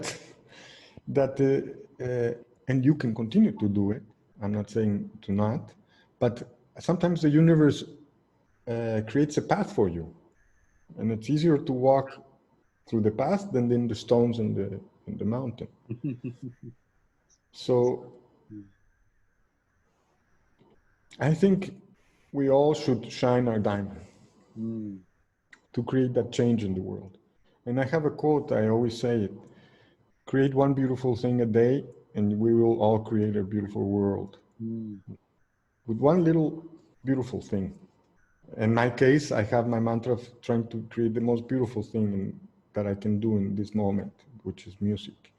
and you can continue to do it. I'm not saying to not, but sometimes the universe creates a path for you, and it's easier to walk through the path than in the stones in the mountain. So I think we all should shine our diamond to create that change in the world. And I have a quote, I always say it: create one beautiful thing a day, and we will all create a beautiful world. With one little beautiful thing. In my case, I have my mantra of trying to create the most beautiful thing that I can do in this moment, which is music.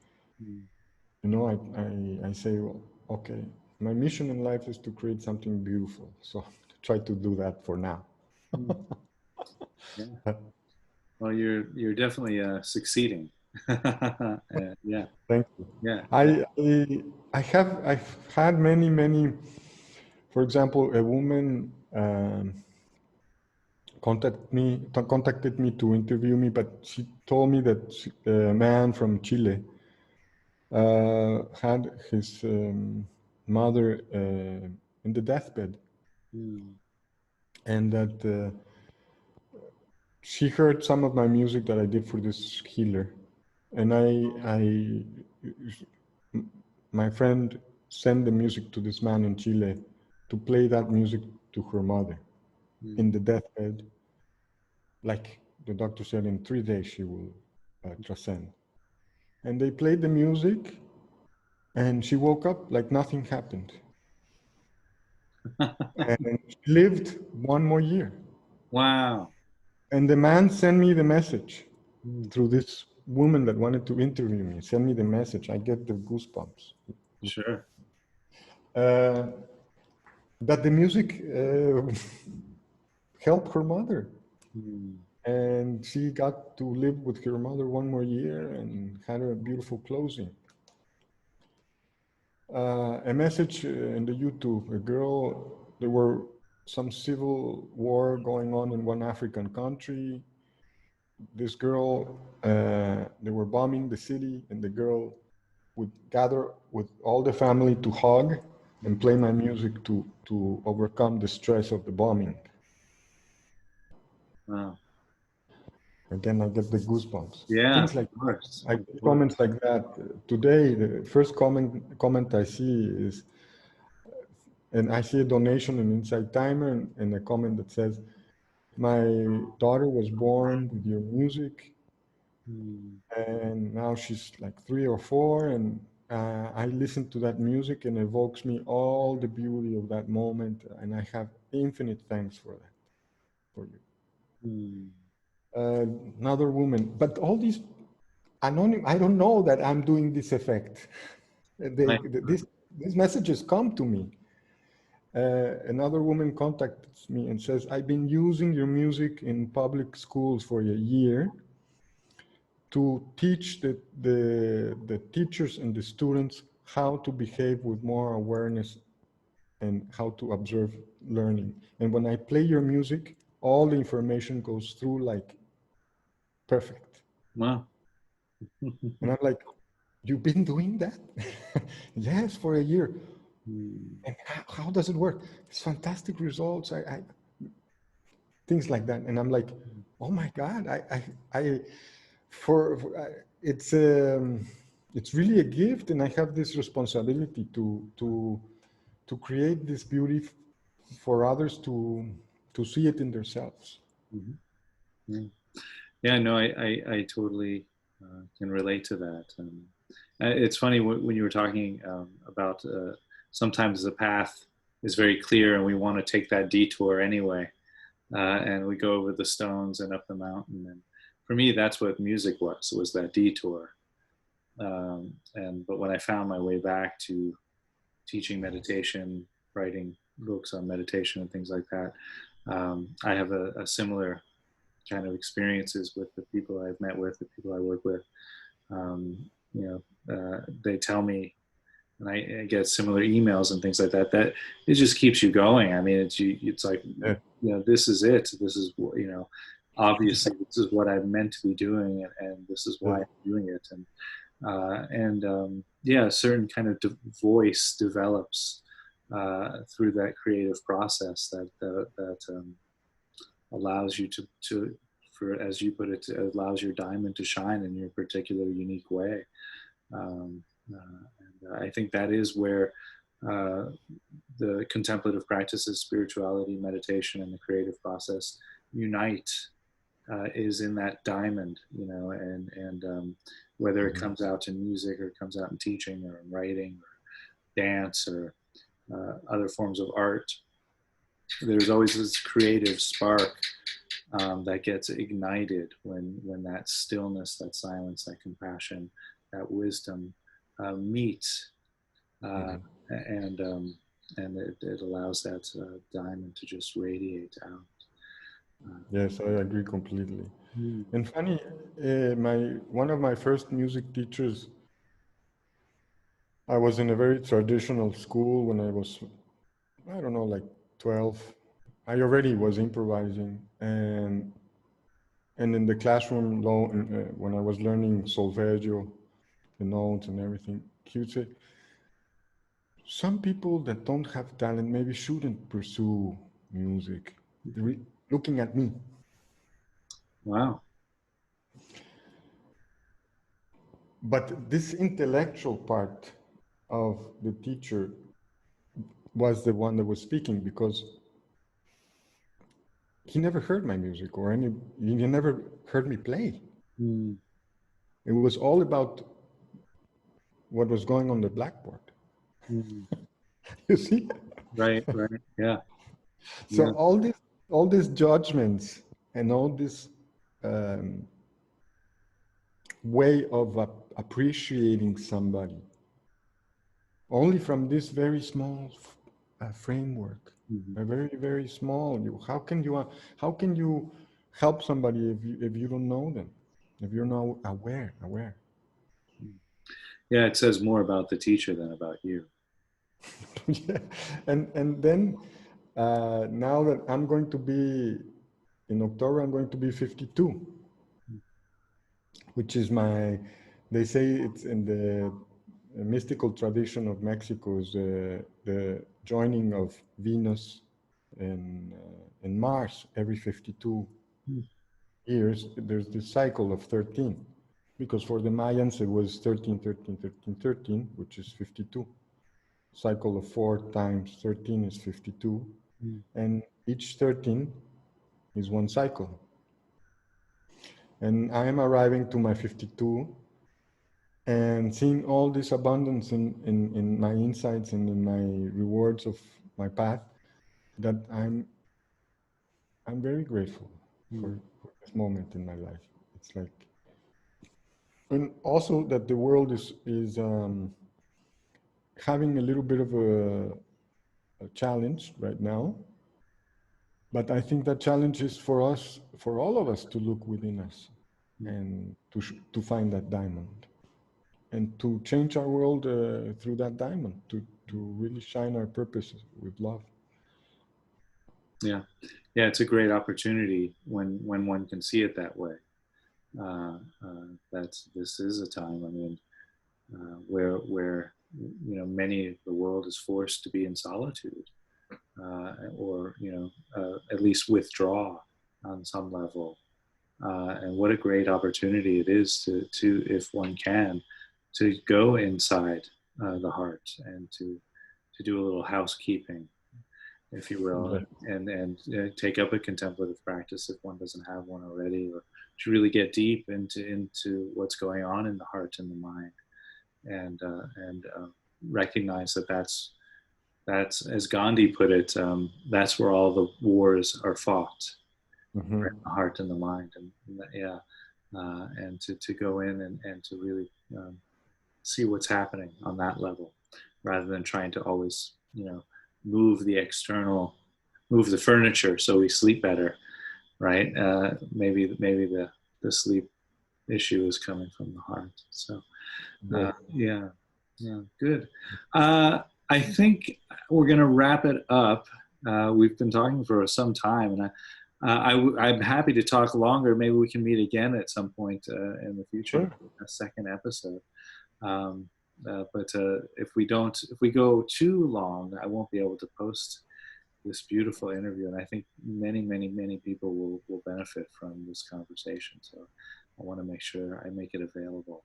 I say, well, okay, my mission in life is to create something beautiful. So try to do that for now. Yeah. Well, you're definitely succeeding. Yeah. Thank you. Yeah. I've had many. For example, a woman contacted me to interview me, but she told me that a man from Chile had his mother in the deathbed, and that she heard some of my music that I did for this healer, and my friend sent the music to this man in Chile to play that music to her mother in the deathbed. Like the doctor said, in 3 days she will transcend. And they played the music, and she woke up like nothing happened. And she lived one more year. Wow. And the man sent me the message Mm. through this woman that wanted to interview me. Send me the message. I get the goosebumps. Sure. Uh, that the music helped her mother. Mm. And she got to live with her mother one more year and had a beautiful closing. A message in the YouTube, a girl, there were some civil war going on in one African country. This girl, they were bombing the city, and the girl would gather with all the family to hug and play my music to overcome the stress of the bombing. Wow. Again, I get the goosebumps. Yeah, Things of like that. course. I Of get course. comments like that. Today, the first comment I see is, and I see a donation in Inside Timer and a comment that says, "My daughter was born with your music, Mm. and now she's like 3 or 4, and I listen to that music and evokes me all the beauty of that moment, and I have infinite thanks for that, for you." Mm. Another woman, but all these anonym, I don't know that I'm doing this effect. Right. These messages come to me. Another woman contacts me and says, "I've been using your music in public schools for a year to teach the teachers and the students how to behave with more awareness and how to observe learning. And when I play your music, all the information goes through like perfect." Wow. And I'm like, "You've been doing that?" "Yes, for a year." Mm. "And how does it work?" "It's fantastic results. Things like that." And I'm like, "Oh my God, it's it's really a gift, and I have this responsibility to create this beauty for others to see it in themselves." Mhm. Yeah. Yeah, no, I totally can relate to that. It's funny when you were talking about sometimes the path is very clear and we want to take that detour anyway. And we go over the stones and up the mountain. And for me, that's what music was that detour. But when I found my way back to teaching meditation, writing books on meditation and things like that, I have a similar kind of experiences with the people I've met with, the people I work with. They tell me, and I get similar emails and things like that. That it just keeps you going. I mean, it's like, Yeah. this is it. This is obviously this is what I'm meant to be doing, and this is why Yeah. I'm doing it. Yeah, a certain kind of voice develops through that creative process that allows you to for, as you put it, allows your diamond to shine in your particular unique way. Um, and I think that is where uh, the contemplative practices, spirituality, meditation, and the creative process unite. Is in that diamond, and whether it Mhm. comes out in music or it comes out in teaching or in writing or dance or other forms of art, there's always this creative spark that gets ignited when that stillness, that silence, that compassion, that wisdom meets, uh, Mhm. and it allows that diamond to just radiate out. Yes, I agree completely. Mm. And funny, my one of my first music teachers, I was in a very traditional school when I was, I don't know, like 12. I already was improvising, and in the classroom, when I was learning solfeggio, the notes and everything, he would say, "Some people that don't have talent maybe shouldn't pursue music." Looking at me. Wow. But this intellectual part of the teacher was the one that was speaking, because he never heard my music or he never heard me play. Mm. It was all about what was going on the blackboard. Mm. You see? Right, right. Yeah. So Yeah. all these judgments and all this um, way of appreciating somebody only from this very small framework, Mhm. a very very small. How can you help somebody if you don't know them, if you're not aware? Yeah, it says more about the teacher than about you. Yeah. And then now that I'm going to be in October, I'm going to be 52, which is my, they say it's in the mystical tradition of Mexico, is the joining of Venus and Mars every 52 Mm. years. There's this cycle of 13, because for the Mayans it was 13, 13, 13, 13, which is 52. Cycle of 4 times 13 is 52, Mm. and each 13 is one cycle. And I am arriving to my 52 and seeing all this abundance in my insights and in my rewards of my path, that I'm very grateful Mm. for this moment in my life. It's like, and also that the world is having a little bit of a challenge right now. But I think that challenge is for us, for all of us, to look within us Mm. and to find that diamond and to change our world through that diamond, to really shine our purpose with love. Yeah. Yeah, it's a great opportunity when one can see it that way. That's this is a time. I mean, where many of the world is forced to be in solitude, or at least withdraw on some level. And what a great opportunity it is to if one can, to go inside the heart and to do a little housekeeping, if you will, Yes. and take up a contemplative practice if one doesn't have one already, or to really get deep into what's going on in the heart and the mind, and recognize that that's as Gandhi put it, that's where all the wars are fought, Mm-hmm. right in the heart and the mind, and yeah, and to go in and to really see what's happening on that level, rather than trying to always move the external, move the furniture so we sleep better, right? Maybe the sleep issue is coming from the heart. So Yes. yeah, yeah, good. Uh, I think we're going to wrap it up. We've been talking for some time, and I'm happy to talk longer. Maybe we can meet again at some point in the future, Sure. a second episode. Um, but if we go too long, I won't be able to post this beautiful interview, and I think many people will benefit from this conversation. So I want to make sure I make it available.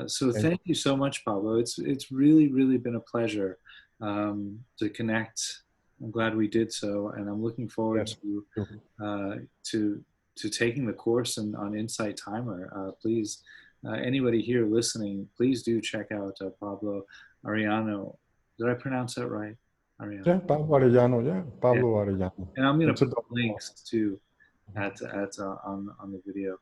So Thank thank you so much, Pablo. It's really been a pleasure to connect. I'm glad we did so, and I'm looking forward Yes. Sure. uh, to to taking the course on Insight Timer. Please, anybody here listening, please do check out Pablo Arellano. Did I pronounce that right? Arellano. Yeah, Pablo Arellano. Yeah, Yeah, Pablo Arellano. and I'm going to It's a put the links too at on the video.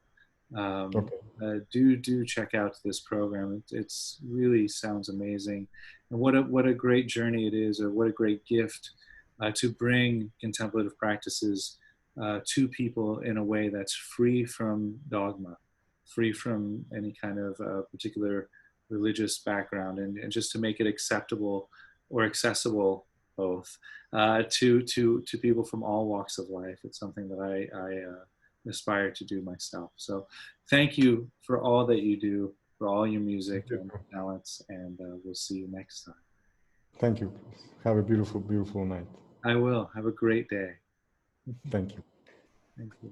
okay. Do check out this program. It's really sounds amazing, and what a great journey it is, or what a great gift to bring contemplative practices to people in a way that's free from dogma, free from any kind of particular religious background, and just to make it acceptable or accessible both to people from all walks of life. It's something that I aspire to do myself. So thank you for all that you do, for all your music Thank you. and talents, and we'll see you next time. Thank you. Have a beautiful, beautiful night. I will. Have a great day. Thank you. Thank you.